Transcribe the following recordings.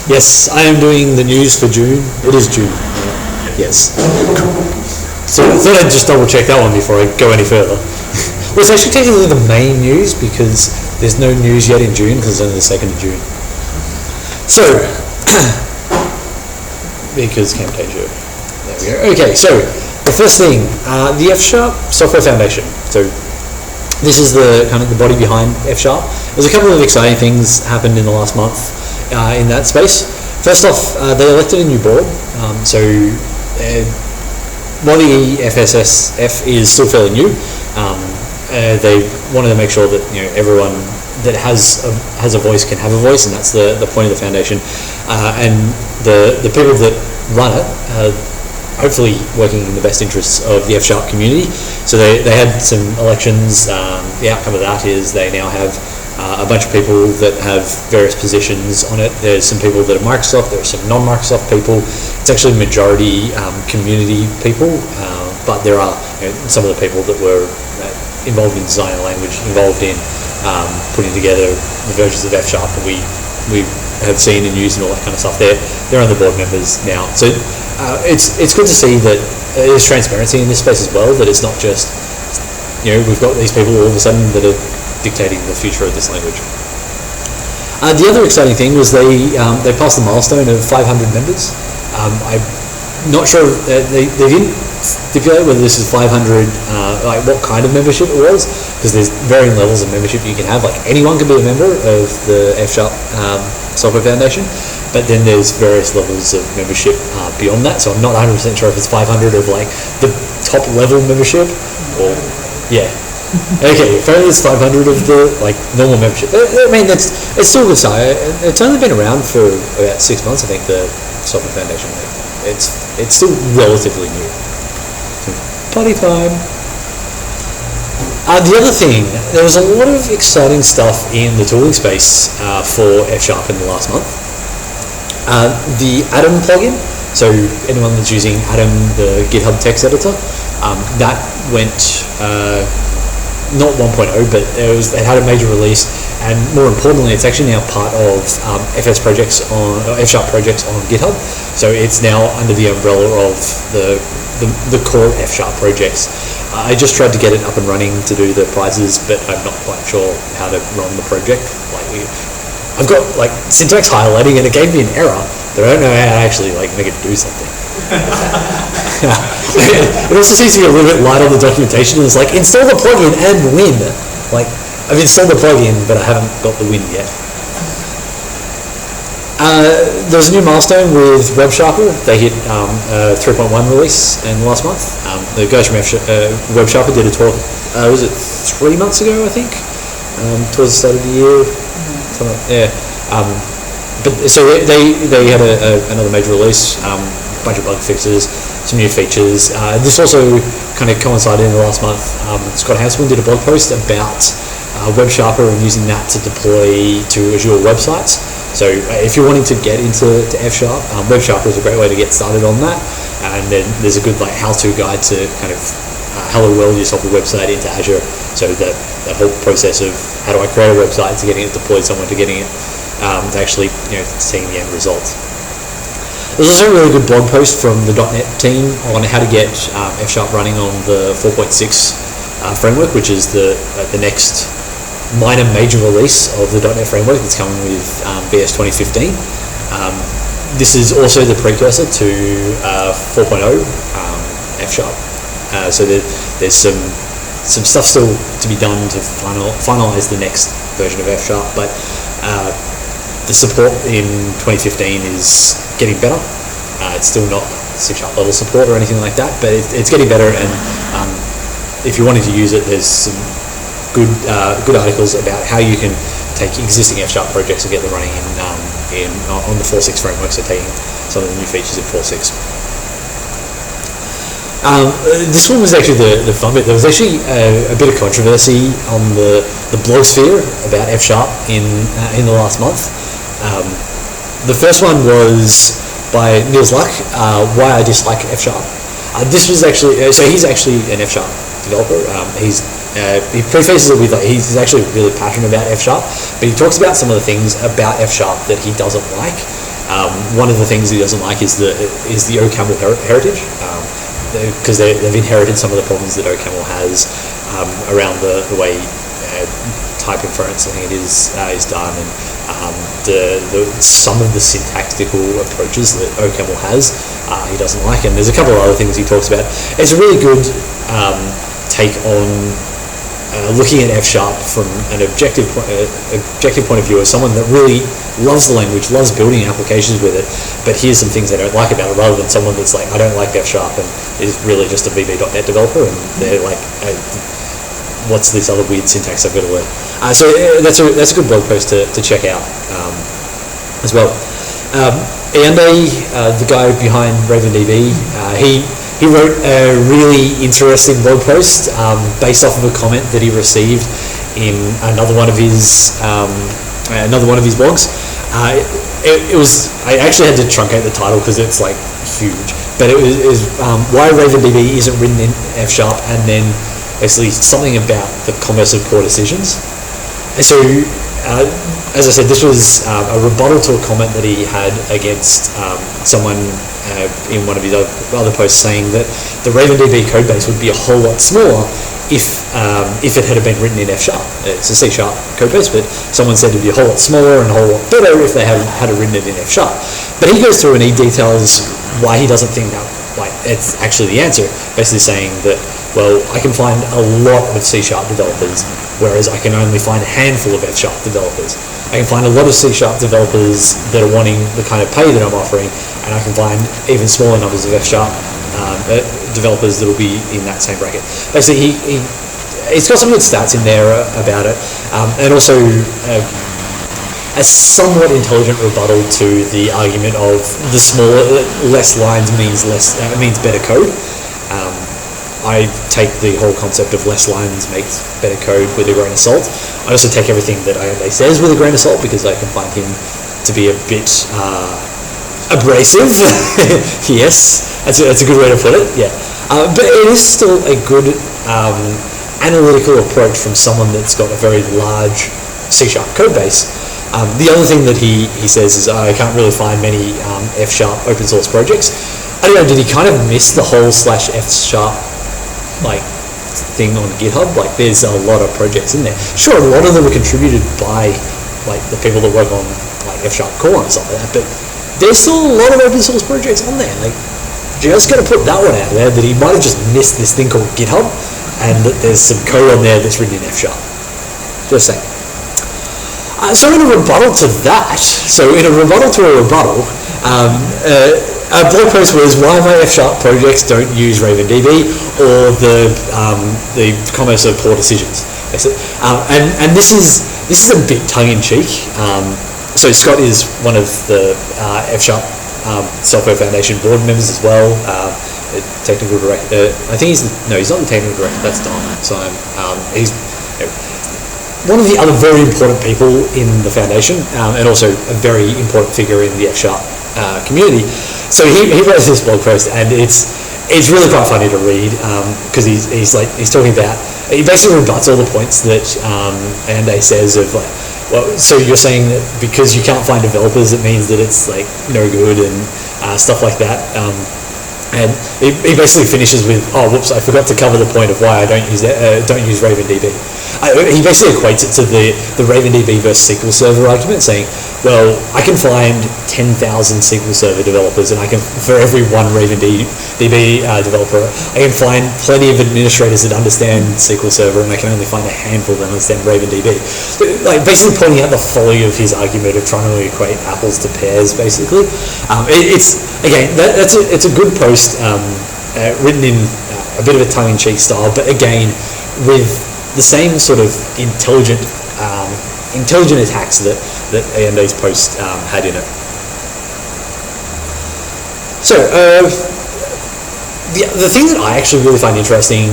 Yes, I am doing the news for June. It is June. Yes. So I thought I'd just double check that one before I go any further. Well, it's actually technically the main news because there's no news yet in June because it's only the 2nd of June. So, because Camtasia. There we go. Okay, so the first thing, the F# Software Foundation. So this is the kind of the body behind F#. There's a couple of exciting things happened in the last month in that space. First off, they elected a new board. While the FSSF is still fairly new, they wanted to make sure that everyone that has a voice can have a voice, and that's the point of the foundation. And the people that run it hopefully working in the best interests of the F# community. So they had some elections. The outcome of that is they now have a bunch of people that have various positions on it. There's some people that are Microsoft, there are some non-Microsoft people. It's actually majority community people, but there are some of the people that were involved in design and language, involved in putting together the versions of F# that we have seen in use and all that kind of stuff. They're on the board members now. So it's good to see that there's transparency in this space as well, that it's not just, we've got these people all of a sudden that are dictating the future of this language. The other exciting thing was they passed the milestone of 500 members. I'm not sure, they didn't stipulate whether this is 500, like what kind of membership it was, because there's varying levels of membership you can have. Like anyone can be a member of the F# Software Foundation, but then there's various levels of membership beyond that. So I'm not 100% sure if it's 500 of like the top level membership, or yeah. Okay, apparently it's 500 of the like normal membership. I mean, it's still good start. It's only been around for about 6 months, I think, the Software Foundation. It's still relatively new. Party time. The other thing, there was a lot of exciting stuff in the tooling space for F# in the last month. The Atom plugin, so anyone that's using Atom, the GitHub text editor, that went not 1.0, but it had a major release, and more importantly, it's actually now part of F# projects on GitHub. So it's now under the umbrella of the core F# projects. I just tried to get it up and running to do the prizes, but I'm not quite sure how to run the project. I've got like syntax highlighting, and it gave me an error, but I don't know how to actually like make it do something. It also seems to be a little bit light on the documentation. It's like install the plugin and win. Like I've installed the plugin, but I haven't got the win yet. There's a new milestone with WebSharper. They hit a 3.1 release in the last month. The guys from WebSharper did a talk, was it 3 months ago, I think, towards the start of the year. Yeah. But so they had another major release, a bunch of bug fixes, some new features. This also kind of coincided in the last month. Scott Hanselman did a blog post about WebSharper and using that to deploy to Azure websites. So if you're wanting to get into F#, WebSharper is a great way to get started on that. And then there's a good like how-to guide to kind of hello world yourself a website into Azure. So that whole process of how do I create a website to getting it deployed somewhere to getting it to actually seeing the end result. There's also a really good blog post from the .NET team on how to get F# running on the 4.6 framework, which is the next minor major release of the .NET framework that's coming with BS 2015. This is also the precursor to 4.0 F#. So there's some stuff still to be done to finalize the next version of F#, but the support in 2015 is getting better. It's still not C# level support or anything like that, but it's getting better, and if you wanted to use it, there's some good articles about how you can take existing F# projects and get them running on the 4.6 framework, so taking some of the new features in 4.6. This one was actually the fun bit. There was actually a bit of controversy on the blogosphere about F# in the last month. The first one was by Niels Luck, why I dislike F#. This was actually, so he's actually an F# developer. He prefaces it with he's actually really passionate about F#, but he talks about some of the things about F# that he doesn't like, One of the things he doesn't like is the OCaml heritage, because they've inherited some of the problems that OCaml has around the way type inference, I think it is done, and some of the syntactical approaches that OCaml has, he doesn't like. And there's a couple of other things he talks about. It's a really good take on looking at F# from an objective point of view, as someone that really loves the language, loves building applications with it, but here's some things they don't like about it, rather than someone that's like, I don't like F# and is really just a VB.NET developer, and they're like, what's this other weird syntax I've got to learn? So that's a good blog post to check out as well. Iande, the guy behind RavenDB, he wrote a really interesting blog post based off of a comment that he received in another one of his blogs. I actually had to truncate the title because it's like huge, but it was why RavenDB isn't written in F#, and then basically something about the commerce of poor decisions. And so, as I said, this was a rebuttal to a comment that he had against someone in one of his other posts, saying that the RavenDB codebase would be a whole lot smaller if it had been written in F#. It's a C# codebase, but someone said it'd be a whole lot smaller and a whole lot better if they had it written in F#. But he goes through and he details why he doesn't think that it's actually the answer, basically saying that, well, I can find a lot of C# developers, whereas I can only find a handful of F# developers. I can find a lot of C# developers that are wanting the kind of pay that I'm offering, and I can find even smaller numbers of F# developers that will be in that same bracket. Basically, he's got some good stats in there about it, and also a somewhat intelligent rebuttal to the argument of the smaller, less lines means better code. I take the whole concept of less lines makes better code with a grain of salt. I also take everything that Iande says with a grain of salt, because I can find him to be a bit abrasive. Yes, that's a good way to put it. Yeah, but it is still a good analytical approach from someone that's got a very large C# code base. The other thing that he says is, I can't really find many F# open source projects. I don't know, did he kind of miss the whole /F# thing on GitHub? Like, there's a lot of projects in there. Sure, a lot of them are contributed by the people that work on F# core and stuff like that, but there's still a lot of open source projects on there. Just gotta put that one out there, that he might have just missed this thing called GitHub, and that there's some code on there that's written in F#. Just saying. So in a rebuttal to that, a blog post was why my F# projects don't use RavenDB, or the commerce of poor decisions. And this is a bit tongue-in-cheek. So Scott is one of the F# Software Foundation board members as well. Technical director. I think he's not the technical director. That's Don. So he's one of the other very important people in the foundation, and also a very important figure in the F# community. So he wrote this blog post, and it's really quite funny to read, because he's talking about, he basically rebuts all the points that Iande says of so you're saying that because you can't find developers, it means that it's no good and stuff like that. And he basically finishes with, oh, whoops, I forgot to cover the point of why I don't use RavenDB. He basically equates it to the RavenDB versus SQL Server argument, saying, well, I can find 10,000 SQL Server developers, and for every one RavenDB developer, I can find plenty of administrators that understand SQL Server, and I can only find a handful that understand RavenDB. Basically pointing out the folly of his argument of trying to equate apples to pears, basically. It's a good post, written in a bit of a tongue-in-cheek style, but again, with the same sort of intelligent attacks that Iande's post had in it. So the thing that I actually really find interesting,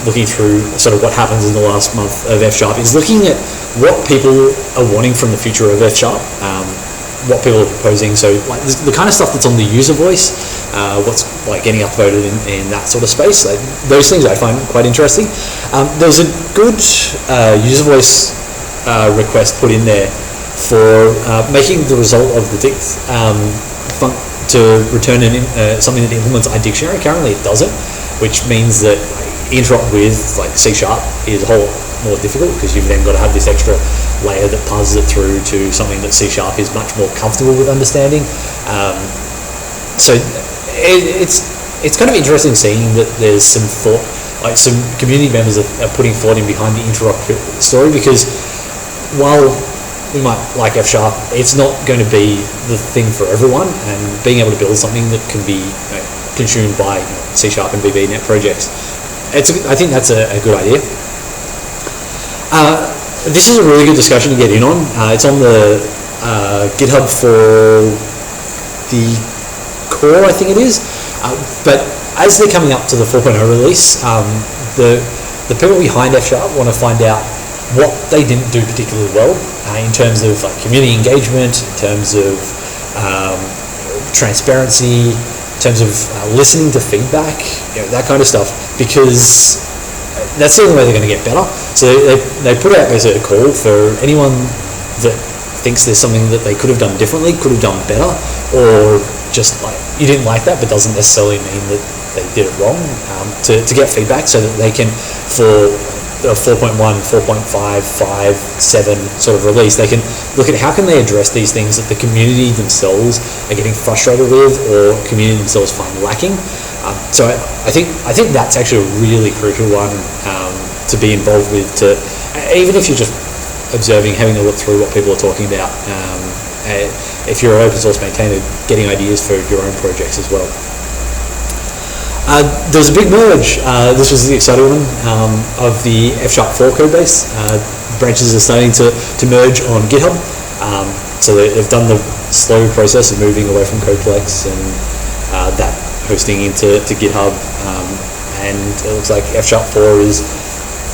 looking through sort of what happens in the last month of F# is looking at what people are wanting from the future of F#. What people are proposing, so the kind of stuff that's on the user voice, what's getting upvoted in that sort of space, those things I find quite interesting. There was a good user voice request put in there for making the result of the dict to return something that implements iDictionary. Currently it doesn't, which means that interop with like C# is a whole lot more difficult, because you've then got to have this extra layer that passes it through to something that C# is much more comfortable with understanding. So it's kind of interesting seeing that there's some thought, like some community members are putting thought in behind the interop story, because while we might like F#, it's not going to be the thing for everyone, and being able to build something that can be consumed by C# and VB.NET projects, I think that's a good idea. This is a really good discussion to get in on. It's on the GitHub for the core, I think it is. But as they're coming up to the 4.0 release, the people behind F# want to find out what they didn't do particularly well in terms of like community engagement, in terms of transparency, in terms of listening to feedback, that kind of stuff, because that's the only way they're going to get better. So they put out basically a call for anyone that thinks there's something that they could have done differently, could have done better, or just like you didn't like that but doesn't necessarily mean that they did it wrong, to get feedback so that they can, for the 4.1, 4.5, 5, 7 sort of release, they can look at how can they address these things that the community themselves are getting frustrated with, or community themselves find lacking. So I think that's actually a really crucial one to be involved with. To even if you're just observing, having a look through what people are talking about. If you're an open source maintainer, getting ideas for your own projects as well. There's a big merge. This was the exciting one of the F#4 code base. Branches are starting to merge on GitHub. So they've done the slow process of moving away from CodePlex and that hosting into GitHub. And it looks like F#4 is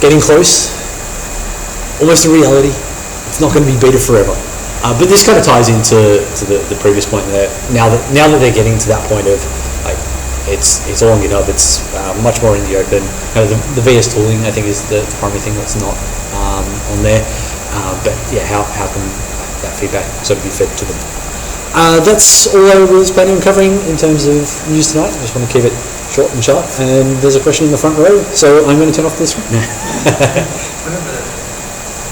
getting close, almost a reality. It's not going to be beta forever. But this kind of ties into the previous point there. Now that they're getting to that point of like it's all on GitHub, it's much more in the open. The VS tooling, I think, is the primary thing that's not on there. But yeah, how can that feedback sort of be fed to them? That's all I was planning on covering in terms of news tonight. I just want to keep it short and sharp. And there's a question in the front row, so I'm going to turn off this one.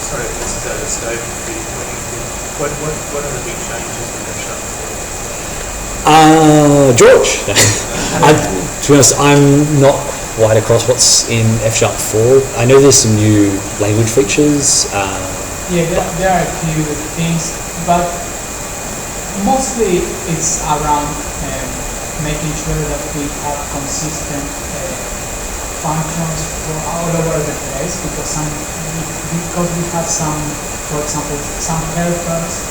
Sorry, this is out of scope. What are the big changes in F#4? George. To be honest, I'm not quite across what's in F#4. I know there's some new language features. Yeah, there are a few things, but mostly it's around making sure that we have consistent functions all over the place, because we have some, for example, some helpers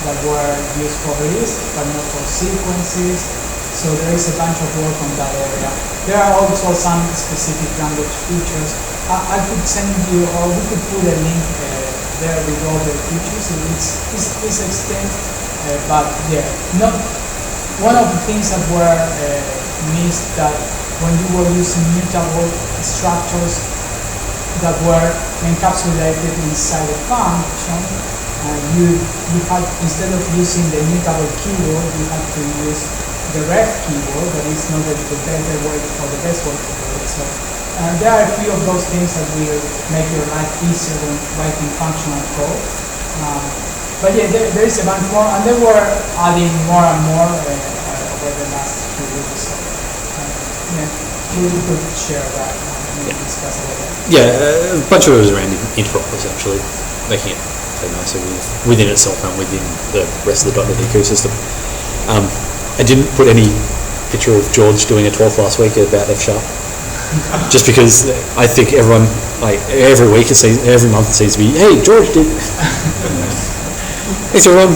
that were used for list but not for sequences. So there is a bunch of work on that area. There are also some specific language features. I could send you, or we could put a link there with all the features. It's extent, but yeah, not one of the things that were missed, that when you were using mutable structures that were encapsulated inside a function, you had, instead of using the mutable keyword, you had to use the ref keyword. That is not the better way or the best way to do it. So there are a few of those things that will make your life easier when writing functional code. But yeah, there is a bunch more, and they were adding more and more over the last few weeks. So yeah, we could share that and discuss it later. Yeah, a bunch of it was around interop, essentially, making it nicer within itself and within the rest of the .NET ecosystem. I didn't put any picture of George doing a talk last week about F#, just because I think everyone, like every week, every month it seems to be, hey, George did. Thanks everyone.